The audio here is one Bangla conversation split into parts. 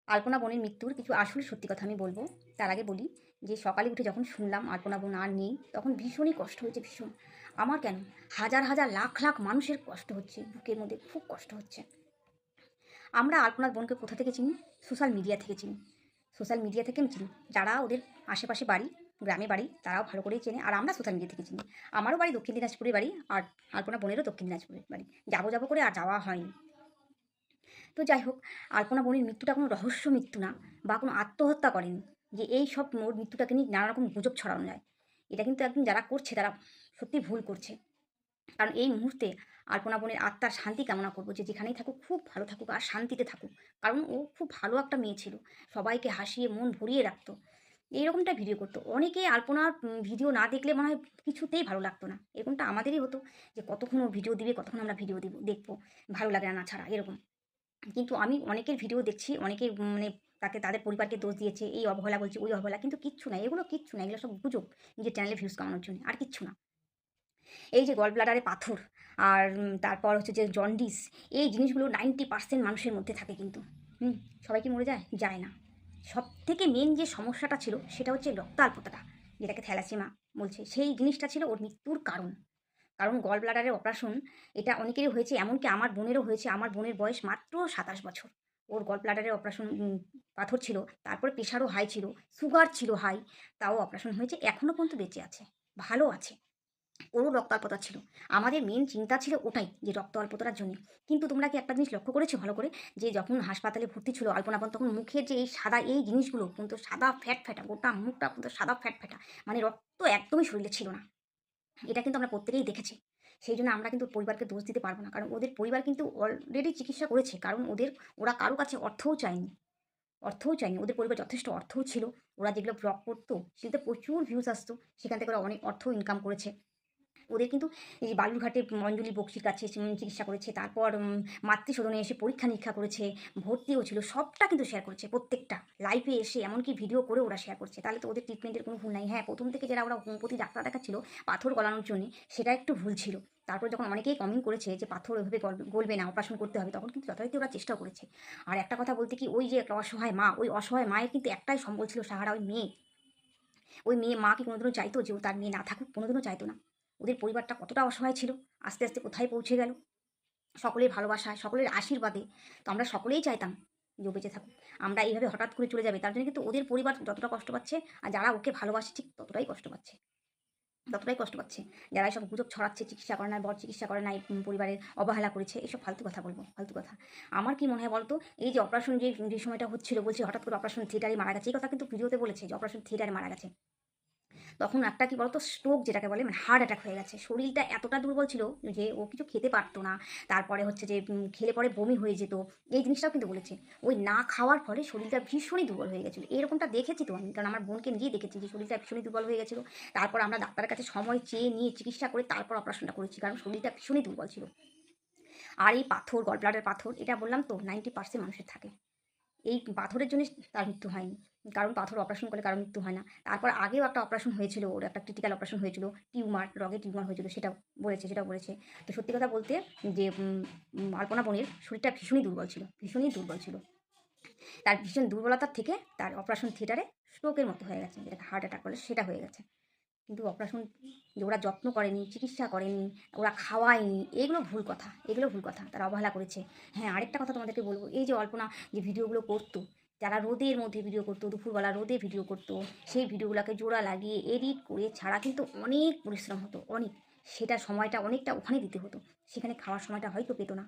আলপনা বোনের মৃত্যুর কিছু আসল সত্যি কথা আমি বলবো। তার আগে বলি যে সকালে উঠে যখন শুনলাম আলপনা বোন আর নেই, তখন ভীষণই কষ্ট হয়েছে, ভীষণ। আমার কেন, হাজার হাজার লাখ লাখ মানুষের কষ্ট হচ্ছে, বুকের মধ্যে খুব কষ্ট হচ্ছে। আমরা আলপনার বোনকে কোথা থেকে চিনি? সোশ্যাল মিডিয়া থেকে চিনি। সোশ্যাল মিডিয়া থেকে আমি চিনি, যারা ওদের আশেপাশে বাড়ি, গ্রামে বাড়ি, তারাও ভালো করেই চেনে। আর আমরা সোশ্যাল মিডিয়া থেকে চিনি। আমারও বাড়ি দক্ষিণ দিনাজপুরের বাড়ি, আর আলপনা বোনেরও দক্ষিণ দিনাজপুরের বাড়ি। যাবো যাবো করে আর যাওয়া হয়নি। তো যাই হোক, আলপনা বোনের মৃত্যুটা কোনো রহস্য মৃত্যু না, বা কোনো আত্মহত্যা করেনি, যে এই সব ওর মৃত্যুটাকে নিয়ে নানা রকম গুজব ছড়ানো যায়। এটা কিন্তু একদম যারা করছে তারা সত্যি ভুল করছে। কারণ এই মুহূর্তে আলপনা বোনের আত্মার শান্তি কামনা করবো, যে যেখানেই থাকুক খুব ভালো থাকুক আর শান্তিতে থাকুক। কারণ ও খুব ভালো একটা মেয়ে ছিল, সবাইকে হাসিয়ে মন ভরিয়ে রাখতো, এইরকমটা ভিডিও করতো। অনেকে আলপনার ভিডিও না দেখলে মনে হয় কিছুতেই ভালো লাগতো না, এরকমটা আমাদেরই হতো, যে কতক্ষণ ও ভিডিও দিবে, কতক্ষণ আমরা ভিডিও দিব দেখবো, ভালো লাগে না না ছাড়া এরকম। কিন্তু আমি অনেকের ভিডিও দেখছি, অনেকে মানে তাকে তাদের পরিবারকে দোষ দিয়েছে, এই অবহেলা বলছে, ওই অবহেলা, কিন্তু কিচ্ছু না, এগুলো কিচ্ছু না, এগুলো সব গুজব, নিজের চ্যানেলে ভিউজ কামানোর জন্য, আর কিচ্ছু না। এই যে গল ব্লাডারে পাথর, আর তারপর হচ্ছে যে জন্ডিস, এই জিনিসগুলো 90% মানুষের মধ্যে থাকে কিন্তু। হুম। সবাই কি মরে যায়? যায় না। সব থেকে মেন যে সমস্যাটা ছিল সেটা হচ্ছে রক্তাল্পতাটা, যেটাকে থ্যালাসেমিয়া বলছে, সেই জিনিসটা ছিল ওর মৃত্যুর কারণ। কারণ গল ব্লাডারের অপারেশন, এটা অনেকেরই হয়েছে, এমনকি আমার বোনেরও হয়েছে। আমার বোনের বয়স মাত্র 27 বছর। ওর গল ব্লাডারের অপারেশন, পাথর ছিল, তারপরে প্রেশারও হাই ছিল, সুগার ছিল হাই, তাও অপারেশন হয়েছে, এখনও পর্যন্ত বেঁচে আছে, ভালো আছে। ওরও রক্ত অল্পতা ছিল। আমাদের মেন চিন্তা ছিল ওটাই, যে রক্ত অল্পতার জন্য। কিন্তু তোমরা কি একটা জিনিস লক্ষ্য করেছো ভালো করে, যে যখন হাসপাতালে ভর্তি ছিল আলপনা বোন, তখন মুখের যে এই সাদা এই জিনিসগুলো কিন্তু সাদা ফ্যাট ফ্যাটা, গোটা মুখটা কিন্তু সাদা ফ্যাট ফ্যাটা, মানে রক্ত একদমই শরীরে ছিল না। এটা কিন্তু আমরা প্রত্যেকেই দেখেছি। সেই জন্য আমরা কিন্তু পরিবারকে দোষ দিতে পারবো না, কারণ ওদের পরিবার কিন্তু অলরেডি চিকিৎসা করেছে, কারণ ওরা কারো কাছে অর্থও চায়নি। অর্থও চায়নি, ওদের পরিবার যথেষ্ট অর্থও ছিল। ওরা যেগুলো ব্লগ করতো সেটাতে প্রচুর ভিউজ আসতো, সেখান থেকে ওরা অনেক অর্থও ইনকাম করেছে। ওদের কিন্তু এই যে বালুরঘাটে অঞ্জলি বক্সির কাছে চিকিৎসা করেছে, তারপর মাতৃসদনে এসে পরীক্ষা নিরীক্ষা করেছে, ভর্তিও ছিল, সবটা কিন্তু শেয়ার করেছে, প্রত্যেকটা লাইভে এসে এমনকি ভিডিও করে ওরা শেয়ার করছে। তাহলে তো ওদের ট্রিটমেন্টের কোনো ভুল নাই। হ্যাঁ, প্রথম থেকে যারা ওরা হোমিওপ্যাথি ডাক্তার দেখাচ্ছিল পাথর গলানোর জন্য, সেটা একটু ভুল ছিল। তারপর যখন অনেকেই কমেন্ট করেছে যে পাথর ওইভাবে গলবে না, অপারেশন করতে হবে, তখন কিন্তু যথারীতি ওরা চেষ্টাও করেছে। আর একটা কথা বলতে কি, ওই যে একটা অসহায় মা, ওই অসহায় মায়ের কিন্তু একটাই সম্বল ছিল, সাহারা, ওই মেয়ে। ওই মেয়ে, মা কি কোনোদিনও চাইতো যে ও তার মেয়ে না থাকুক? কোনোদিনও চাইতো না। ওদের পরিবারটা কতটা অসহায় ছিল, আস্তে আস্তে কোথায় পৌঁছে গেল, সকলের ভালোবাসায়, সকলের আশীর্বাদে। তো আমরা সকলেই চাইতাম যে ও বেঁচে থাকুক। আমরা এইভাবে হঠাৎ করে চলে যাবে, তার জন্য কিন্তু ওদের পরিবার যতটা কষ্ট পাচ্ছে, আর যারা ওকে ভালোবাসে ঠিক ততটাই কষ্ট পাচ্ছে, ততটাই কষ্ট পাচ্ছে। যারা এসব গুজব ছড়াচ্ছে, চিকিৎসা করে না, বর চিকিৎসা করে নাই, পরিবারের অবহেলা করেছে, এসব ফালতু কথা বলবো, ফালতু কথা। আমার কি মনে হয় বলতো, এই যে অপারেশন যে যে সময়টা হচ্ছিল, বলছে হঠাৎ করে অপারেশন থিয়েটারে মারা গেছে, এই কথা কিন্তু ভিডিওতে বলেছে যে অপারেশন থিয়েটারে মারা গেছে। তখন একটা কি বলতো, স্ট্রোক যেটাকে বলে, মানে হার্ট অ্যাটাক হয়ে গেছে। শরীরটা এতটা দুর্বল ছিল যে ও কিছু খেতে পারতো না। তারপরে হচ্ছে যে খেলে পরে বমি হয়ে যেত, এই জিনিসটাও কিন্তু বলেছে। ওই না খাওয়ার ফলে শরীরটা ভীষণই দুর্বল হয়ে গেছিলো, এরকমটা দেখেছি তো আমি, কারণ আমার বোনকে নিজেই দেখেছি যে শরীরটা ভীষণই দুর্বল হয়ে গেছিলো। তারপর আমরা ডাক্তারের কাছে সময় চেয়ে নিয়ে চিকিৎসা করে তারপর অপারেশনটা করেছি, কারণ শরীরটা ভীষণই দুর্বল ছিল। আর এই পাথর, গল ব্লাডার পাথর, এটা বললাম তো 90% মানুষের থাকে। এই পাথরের জন্য তার মৃত্যু হয়নি, কারণ পাথর অপারেশন করলে কারো মৃত্যু হয় না। তারপর আগেও একটা অপারেশন হয়েছিল, ওর একটা ক্রিটিক্যাল অপারেশন হয়েছিল, টিউমার, রগে টিউমার হয়েছিল, সেটাও বলেছে। তো সত্যি কথা বলতে, যে আলপনা বোনের শরীরটা ভীষণই দুর্বল ছিল, ভীষণই দুর্বল ছিল। তার ভীষণ দুর্বলতার থেকে তার অপারেশন থিয়েটারে স্ট্রোকের মতো হয়ে গেছে, যেটাকে হার্ট অ্যাটাক বলে, সেটা হয়ে গেছে। কিন্তু অপারেশন, যে ওরা যত্ন করেনি, চিকিৎসা করেনি, ওরা খাওয়ায়নি, এগুলো ভুল কথা, এগুলো ভুল কথা, তারা অবহেলা করেছে। হ্যাঁ, আরেকটা কথা তোমাদেরকে বলবো, এই যে অল্পনা যে ভিডিওগুলো করতো, যারা রোদের মধ্যে ভিডিও করতো, দুপুরবেলা রোদে ভিডিও করতো, সেই ভিডিওগুলোকে জোড়া লাগিয়ে এডিট করে ছাড়া কিন্তু অনেক পরিশ্রম হতো, অনেক। সেটা সময়টা অনেকটা ওখানে দিতে হতো, সেখানে খাওয়ার সময়টা হয়তো পেতো না,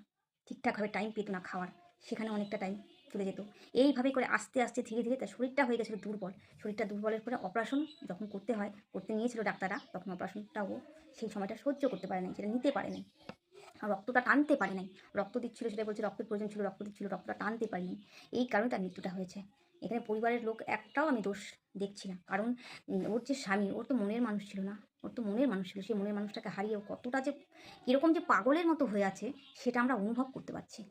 ঠিকঠাকভাবে টাইম পেতো না খাওয়ার, সেখানে অনেকটা টাইম চলে যেত। এইভাবে করে আস্তে আস্তে ধীরে ধীরে তার শরীরটা হয়ে গেছিলো দুর্বল। শরীরটা দুর্বলের পরে অপারেশন যখন করতে হয়, করতে নিয়েছিল ডাক্তাররা, তখন অপারেশনটাও সেই সময়টা সহ্য করতে পারে নাই, সেটা নিতে পারে নাই, আর রক্তটা টানতে পারে নাই। রক্ত দিচ্ছিল, সেটা বলছে রক্তের প্রয়োজন ছিল, রক্ত দিচ্ছিল, রক্তটা টানতে পারিনি, এই কারণে তার মৃত্যুটা হয়েছে। এখানে পরিবারের লোক একটাও আমি দোষ দেখছি না, কারণ ওর যে স্বামী, ওর তো মনের মানুষ ছিল না, ওর তো মনের মানুষ ছিল, সেই মনের মানুষটাকে হারিয়ে ও কতটা যে কীরকম যে পাগলের মতো হয়ে আছে, সেটা আমরা অনুভব করতে পারছি,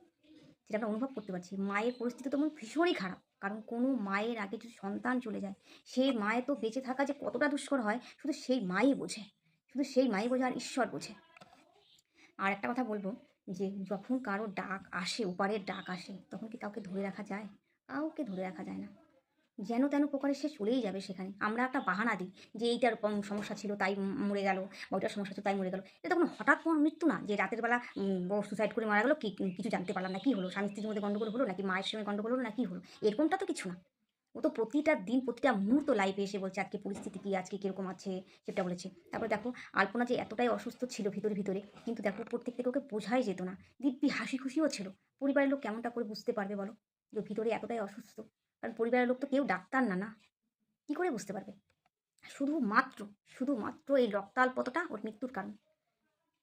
যেটা আমরা অনুভব করতে পারছি। মায়ের পরিস্থিতি তো ভীষণই খারাপ, কারণ কোনো মায়ের আগে যদি সন্তান চলে যায়, সেই মায়ের তো বেঁচে থাকা যে কতটা দুষ্কর হয়, শুধু সেই মাই বোঝে, শুধু সেই মাই বোঝে, আর ঈশ্বর বোঝে। আর একটা কথা বলবো, যে যখন কারো ডাক আসে, ওপারের ডাক আসে, তখন কি কাউকে ধরে রাখা যায়? কাউকে ধরে রাখা যায় না। যেন তেন প্রকারে সে চলেই যাবে সেখানে। আমরা একটা বাহানা দিই যে এইটার সমস্যা ছিল তাই মরে গেল, বা ওইটার সমস্যা ছিল তাই মরে গেল। এটা তো কোনো হঠাৎ মৃত্যু না যে রাতের বেলা বউ সুসাইড করে মারা গেল, কিছু জানতে পারলাম না। কি হলো? স্বামী-স্ত্রীর মধ্যে গন্ডগোল হলো নাকি মায়ের সঙ্গে গন্ডগোল হলো না কি হলো? এরকমটা তো কিছু না। ও তো প্রতিটা দিন প্রতিটা মুহূর্ত লাইভে এসে বলছে আজকে পরিস্থিতি কী, আজকে কীরকম আছে সেটা বলেছে। তারপরে দেখো আলপনা যে এতটাই অসুস্থ ছিল ভিতরে, কিন্তু দেখো উপর থেকে ওকে বোঝাই যেত না। দিব্যি হাসি খুশিও ছিল। পরিবারের লোক কেমনটা করে বুঝতে পারবে বলো? যে ও ভিতরে এতটাই অসুস্থ? কারণ পরিবারের লোক তো কেউ ডাক্তার না, না? কি করে বুঝতে পারবে? শুধুমাত্র, শুধুমাত্র এই রক্তাল্পতাটা ওর মৃত্যুর কারণ।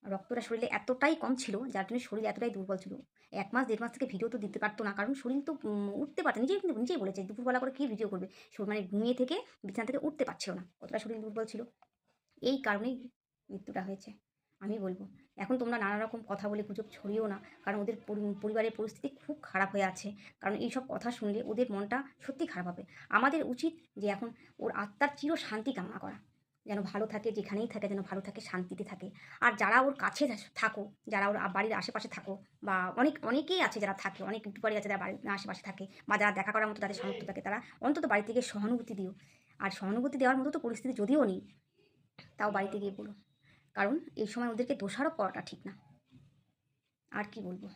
রক্তটা শরীরে এতটাই কম ছিল যার জন্য শরীর এতটাই দুর্বল ছিল। ১ মাস ১.৫ মাস থেকে ভিডিও তো দিতে পারত না। কারণ শরীর তো উঠতে পারত না। নিজেই কিন্তু নিজেই বলেছে দুপুরবেলা করে কি ভিডিও করবে? মানে ঘুমিয়ে থেকে বিছানা থেকে উঠতে পারছিল না। কতটা শরীর দুর্বল ছিল। এই কারণেই মৃত্যুটা হয়েছে। আমি বলব, এখন তোমরা নানা রকম কথা বলে গুজব ছড়িও না। কারণ ওদের পরিবারের পরিস্থিতি খুব খারাপ হয়ে আছে। কারণ এইসব কথা শুনলে ওদের মনটা সত্যিই খারাপ হবে। আমাদের উচিত যে এখন ওর আত্মার চির শান্তি কামনা করা। যেন ভালো থাকে, যেখানেই থাকে যেন ভালো থাকে, শান্তিতে থাকে। আর যারা ওর কাছে থাকো, যারা ওর বাড়ির আশেপাশে থাকো, বা অনেকেই আছে যারা থাকে, অনেক ইউটিউবারই আছে যারা বাড়ির আশেপাশে থাকে, বা যারা দেখা করার মতো তাদের সামর্থ্য থাকে, তারা অন্তত বাড়ি থেকে সহানুভূতি দিও। আর সহানুভূতি দেওয়ার মতো তো পরিস্থিতি যদিও নেই, তাও বাড়িতে গিয়ে বলো। কারণ এই সময় ওদেরকে দোষারোপ করাটা ঠিক না। আর কি বলবো?